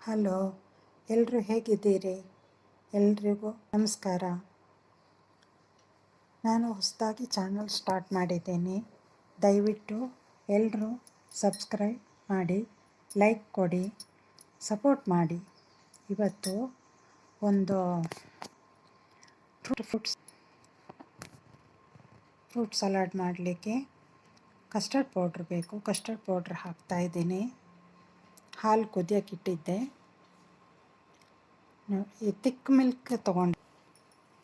Hello, ಎಲ್ಲರೂ ಹೇಗಿದ್ದೀರಿ? ಎಲ್ರಿಗೂ ನಮಸ್ಕಾರ. ನಾನು ಹೊಸದಾಗಿ ಚಾನಲ್ ಸ್ಟಾರ್ಟ್ ಮಾಡಿದ್ದೀನಿ. ದಯವಿಟ್ಟು ಎಲ್ಲರೂ ಸಬ್ಸ್ಕ್ರೈಬ್ ಮಾಡಿ, ಲೈಕ್ ಕೊಡಿ, ಸಪೋರ್ಟ್ ಮಾಡಿ. ಇವತ್ತು ಒಂದು ಫ್ರೂಟ್ ಸಲಾಡ್ ಮಾಡಲಿಕ್ಕೆ ಕಸ್ಟರ್ಡ್ ಪೌಡ್ರ್ ಬೇಕು. ಕಸ್ಟರ್ಡ್ ಪೌಡ್ರ್ ಹಾಕ್ತಾಯಿದ್ದೀನಿ. ಹಾಲು ಕುದಿಯೋಕ್ಕಿಟ್ಟಿದ್ದೆ. ಈ ತಿಕ್ ಮಿಲ್ಕ್ ತೊಗೊಂಡು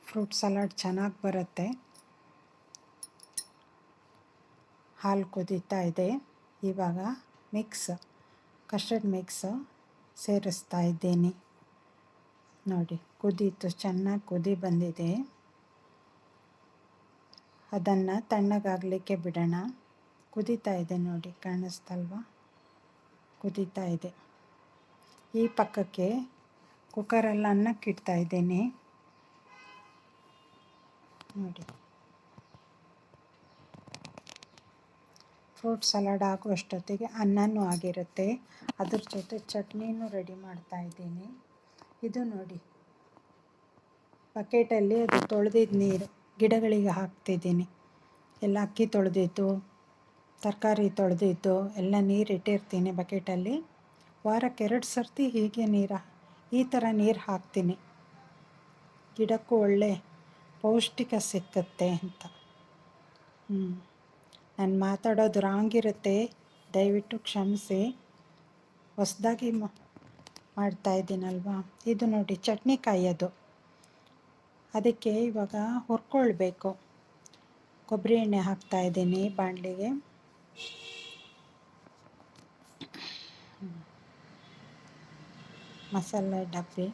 ಫ್ರೂಟ್ ಸಲಾಡ್ ಚೆನ್ನಾಗಿ ಬರುತ್ತೆ. ಹಾಲು ಕುದೀತಾ ಇದೆ. ಇವಾಗ ಕಸ್ಟರ್ಡ್ ಮಿಕ್ಸ್ ಸೇರಿಸ್ತಾ ಇದ್ದೀನಿ. ನೋಡಿ, ಕುದೀತು, ಚೆನ್ನಾಗಿ ಕುದಿ ಬಂದಿದೆ. ಅದನ್ನು ತಣ್ಣಗಾಗಲಿಕ್ಕೆ ಬಿಡೋಣ. ಕುದೀತಾ ಇದೆ ನೋಡಿ, ಕಾಣಿಸ್ತಲ್ವಾ? ಕುದೀತಾ ಇದೆ. ಈ ಪಕ್ಕಕ್ಕೆ ಕುಕ್ಕರಲ್ಲಿ ಅನ್ನಕ್ಕೆ ಇಡ್ತಾ ಇದ್ದೀನಿ. ನೋಡಿ, ಫ್ರೂಟ್ ಸಲಾಡ್ ಆಗುವಷ್ಟೊತ್ತಿಗೆ ಅನ್ನನೂ ಆಗಿರುತ್ತೆ. ಅದ್ರ ಜೊತೆ ಚಟ್ನಿನೂ ರೆಡಿ ಮಾಡ್ತಾ ಇದ್ದೀನಿ. ಇದು ನೋಡಿ, ಬಕೆಟಲ್ಲಿ ಅದು ತೊಳೆದಿದ್ದ ನೀರು ಗಿಡಗಳಿಗೆ ಹಾಕ್ತಿದ್ದೀನಿ. ಎಲ್ಲ ಅಕ್ಕಿ ತೊಳೆದಿದ್ದು, ತರಕಾರಿ ತೊಳೆದಿದ್ದು ಎಲ್ಲ ನೀರು ಇಟ್ಟಿರ್ತೀನಿ ಬಕೆಟಲ್ಲಿ. ವಾರಕ್ಕೆ 2 ಸರ್ತಿ ಹೀಗೆ ಈ ಥರ ನೀರು ಹಾಕ್ತೀನಿ. ಗಿಡಕ್ಕೂ ಒಳ್ಳೆ ಪೌಷ್ಟಿಕ ಸಿಕ್ಕತ್ತೆ ಅಂತ. ನಾನು ಮಾತಾಡೋದು ರಾಂಗ್ ಇರುತ್ತೆ, ದಯವಿಟ್ಟು ಕ್ಷಮಿಸಿ. ಹೊಸದಾಗಿ ಮಾಡ್ತಾಯಿದ್ದೀನಲ್ವಾ. ಇದು ನೋಡಿ, ಚಟ್ನಿ ಕಾಯೋದು. ಅದಕ್ಕೆ ಇವಾಗ ಹುರ್ಕೊಳ್ಬೇಕು. ಕೊಬ್ಬರಿ ಎಣ್ಣೆ ಹಾಕ್ತಾಯಿದ್ದೀನಿ ಬಾಣಲಿಗೆ. ಮಸಾಲೆ ಡಬ್ಬಿ,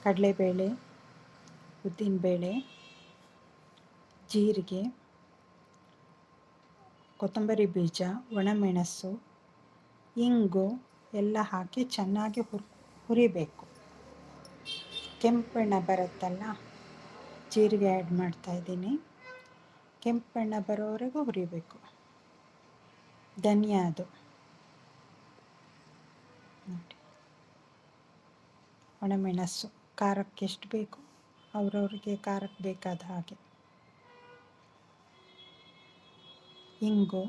ಕಡಲೆಬೇಳೆ, ಉದ್ದಿನಬೇಳೆ, ಜೀರಿಗೆ, ಕೊತ್ತಂಬರಿ ಬೀಜ, ಒಣಮೆಣಸು, ಇಂಗು ಎಲ್ಲ ಹಾಕಿ ಚೆನ್ನಾಗಿ ಹುರಿಬೇಕು. ಕೆಂಪು ಬಣ್ಣ ಬರುತ್ತಲ್ಲ, ಜೀರಿಗೆ ಆ್ಯಡ್ ಮಾಡ್ತಾಯಿದ್ದೀನಿ. ಕೆಂಪು ಬಣ್ಣ ಬರೋವರೆಗೂ ಹುರಿಬೇಕು. ಧನಿಯಾ ಅದು ನೋಡಿ, ಒಣಮೆಣಸು ಖಾರಕ್ಕೆ ಎಷ್ಟು ಬೇಕು ಅವ್ರವ್ರಿಗೆ ಖಾರಕ್ಕೆ ಬೇಕಾದ ಹಾಗೆ. ಇಂಗು,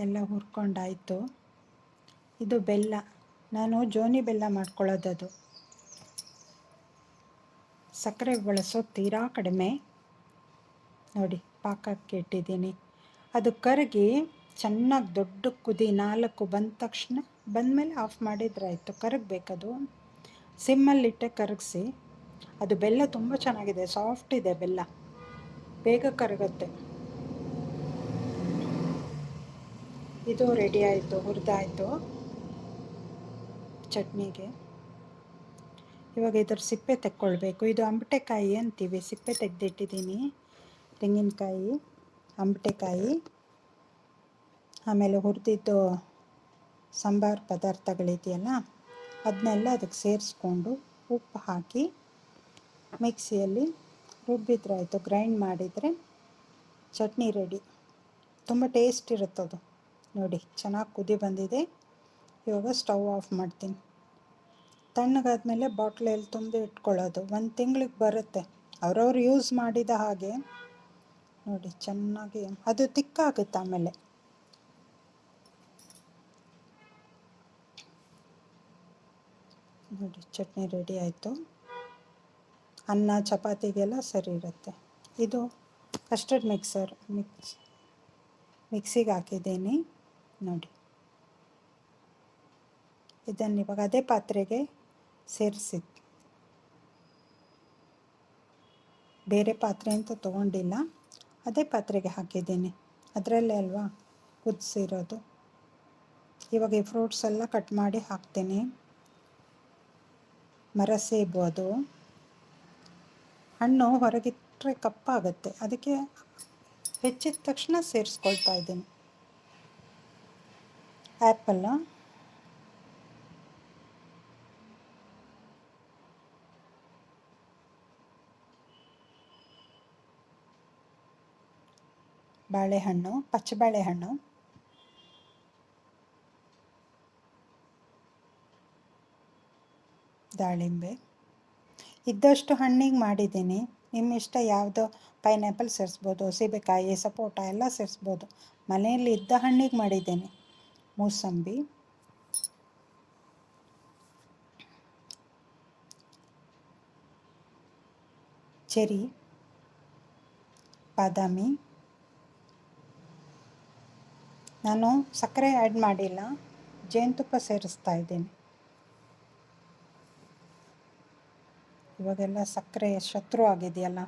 ಎಲ್ಲ ಹುರ್ಕೊಂಡಾಯಿತು. ಇದು ಬೆಲ್ಲ, ನಾನು ಜೋನಿ ಬೆಲ್ಲ ಮಾಡ್ಕೊಳ್ಳೋದದು. ಸಕ್ಕರೆ ಬಳಸೋದು ತೀರಾ ಕಡಿಮೆ. ನೋಡಿ, ಪಾಕಕ್ಕೆ ಇಟ್ಟಿದ್ದೀನಿ. ಅದು ಕರಗಿ ಚೆನ್ನಾಗಿ ದೊಡ್ಡ ಕುದಿ 4 ಬಂದ ತಕ್ಷಣ ಬಂದಮೇಲೆ ಆಫ್ ಮಾಡಿದ್ರಾಯಿತು. ಕರಗಬೇಕದು. ಸಿಮ್ಮಲ್ಲಿಟ್ಟೆ ಕರಗಿಸಿ. ಅದು ಬೆಲ್ಲ ತುಂಬ ಚೆನ್ನಾಗಿದೆ, ಸಾಫ್ಟ್ ಇದೆ ಬೆಲ್ಲ, ಬೇಗ ಕರಗುತ್ತೆ. ಇದು ರೆಡಿ ಆಯಿತು, ಹುರಿದಾಯಿತು ಚಟ್ನಿಗೆ. ಇವಾಗ ಇದ್ರ ಸಿಪ್ಪೆ ತೆಕ್ಕೊಳ್ಬೇಕು. ಇದು ಅಂಬಟೆಕಾಯಿ ಅಂತೀವಿ. ಸಿಪ್ಪೆ ತೆಗೆದಿಟ್ಟಿದ್ದೀನಿ. ತೆಂಗಿನಕಾಯಿ, ಅಂಬಟೆಕಾಯಿ, ಆಮೇಲೆ ಹುರಿದಿದ್ದು ಸಾಂಬಾರು ಪದಾರ್ಥಗಳಿದೆಯಲ್ಲ ಅದನ್ನೆಲ್ಲ ಅದಕ್ಕೆ ಸೇರಿಸ್ಕೊಂಡು ಉಪ್ಪು ಹಾಕಿ ಮಿಕ್ಸಿಯಲ್ಲಿ ರುಬ್ಬಿದ್ರಾಯಿತು. ಗ್ರೈಂಡ್ ಮಾಡಿದರೆ ಚಟ್ನಿ ರೆಡಿ. ತುಂಬ ಟೇಸ್ಟ್ ಇರುತ್ತದು. ನೋಡಿ, ಚೆನ್ನಾಗಿ ಕುದಿ ಬಂದಿದೆ. ಇವಾಗ ಸ್ಟವ್ ಆಫ್ ಮಾಡ್ತೀನಿ. ತಣ್ಣಗಾದ್ಮೇಲೆ ಬಾಟ್ಲಲ್ಲಿ ತುಂಬಿ ಇಟ್ಕೊಳ್ಳೋದು. 1 ತಿಂಗಳಿಗೆ ಬರುತ್ತೆ, ಅವ್ರವ್ರು ಯೂಸ್ ಮಾಡಿದ ಹಾಗೆ. ನೋಡಿ, ಚೆನ್ನಾಗಿ ಅದು ತಿಕ್ಕಾಗುತ್ತೆ ಆಮೇಲೆ. ನೋಡಿ, ಚಟ್ನಿ ರೆಡಿ ಆಯಿತು. ಅನ್ನ ಚಪಾತಿಗೆಲ್ಲ ಸರಿ ಇರುತ್ತೆ. ಇದು ಕಸ್ಟರ್ಡ್ ಮಿಕ್ಸಿಗೆ ಹಾಕಿದ್ದೀನಿ ನೋಡಿ. ಇದನ್ನು ಇವಾಗ ಅದೇ ಪಾತ್ರೆಗೆ ಸೇರಿಸಿ, ಬೇರೆ ಪಾತ್ರೆ ಅಂತ ತೊಗೊಂಡಿಲ್ಲ, ಅದೇ ಪಾತ್ರೆಗೆ ಹಾಕಿದ್ದೀನಿ. ಅದರಲ್ಲೇ ಅಲ್ವಾ ಕುದಿಸಿರೋದು. ಇವಾಗ ಈ ಫ್ರೂಟ್ಸ್ ಎಲ್ಲ ಕಟ್ ಮಾಡಿ ಹಾಕ್ತೀನಿ. ಮರಸೇಬು, ಅದು ಹಣ್ಣು ಹೊರಗಿಟ್ಟರೆ ಕಪ್ಪಾಗುತ್ತೆ, ಅದಕ್ಕೆ ಹೆಚ್ಚಿದ ತಕ್ಷಣ ಸೇರಿಸ್ಕೊಳ್ತಾ ಇದ್ದೀನಿ. ಆ್ಯಪಲ್ಲ, ಬಾಳೆಹಣ್ಣು, ಪಚ್ಚ ಬಾಳೆಹಣ್ಣು, ದಾಳಿಂಬೆ. ಇದ್ದಷ್ಟು ಹಣ್ಣಿಗೆ ಮಾಡಿದ್ದೀನಿ. ನಿಮ್ಮ ಇಷ್ಟ ಯಾವುದೋ ಪೈನಾಪಲ್ ಸೇರಿಸ್ಬೋದು, ಸೀಬೆಕಾಯಿ, ಸಪೋಟ ಎಲ್ಲ ಸೇರಿಸ್ಬೋದು. ಮನೆಯಲ್ಲಿ ಇದ್ದ ಹಣ್ಣಿಗೆ ಮಾಡಿದ್ದೀನಿ. ಮೂಸಂಬಿ, ಚೆರಿ, ಬಾದಾಮಿ. ನಾನು ಸಕ್ಕರೆ ಆ್ಯಡ್ ಮಾಡಿಲ್ಲ, ಜೇನುತುಪ್ಪ ಸೇರಿಸ್ತಾ ಇದ್ದೀನಿ. ಇವಾಗೆಲ್ಲ ಸಕ್ಕರೆ ಶತ್ರು ಆಗಿದೆಯಲ್ಲ.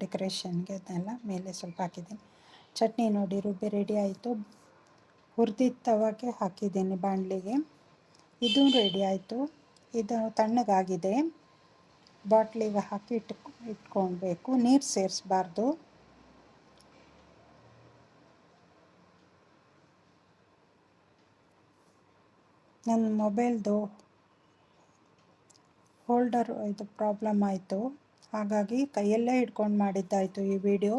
ಡೆಕೋರೇಷನ್ಗೆ ಅದನ್ನೆಲ್ಲ ಮೇಲೆ ಸ್ವಲ್ಪ ಹಾಕಿದ್ದೀನಿ. ಚಟ್ನಿ ನೋಡಿ ರುಬ್ಬಿ ರೆಡಿ ಆಯಿತು. ಹುರಿದಿದ್ದ ತವಾಗೆ ಹಾಕಿದ್ದೀನಿ ಬಾಣಲಿಗೆ. ಇದು ರೆಡಿ ಆಯಿತು. ಇದು ತಣ್ಣಗಾಗಿದೆ. ಬಾಟ್ಲಿಗೆ ಹಾಕಿ ಇಟ್ಕೊಳ್ಬೇಕು. ನೀರು ಸೇರಿಸ್ಬಾರ್ದು. ನನ್ನ ಮೊಬೈಲ್ದು ಹೋಲ್ಡರ್ ಇದು ಪ್ರಾಬ್ಲಮ್ ಆಯಿತು, ಹಾಗಾಗಿ ಕೈಯಲ್ಲೇ ಹಿಡ್ಕೊಂಡು ಮಾಡಿದ್ದಾಯಿತು ಈ ವಿಡಿಯೋ.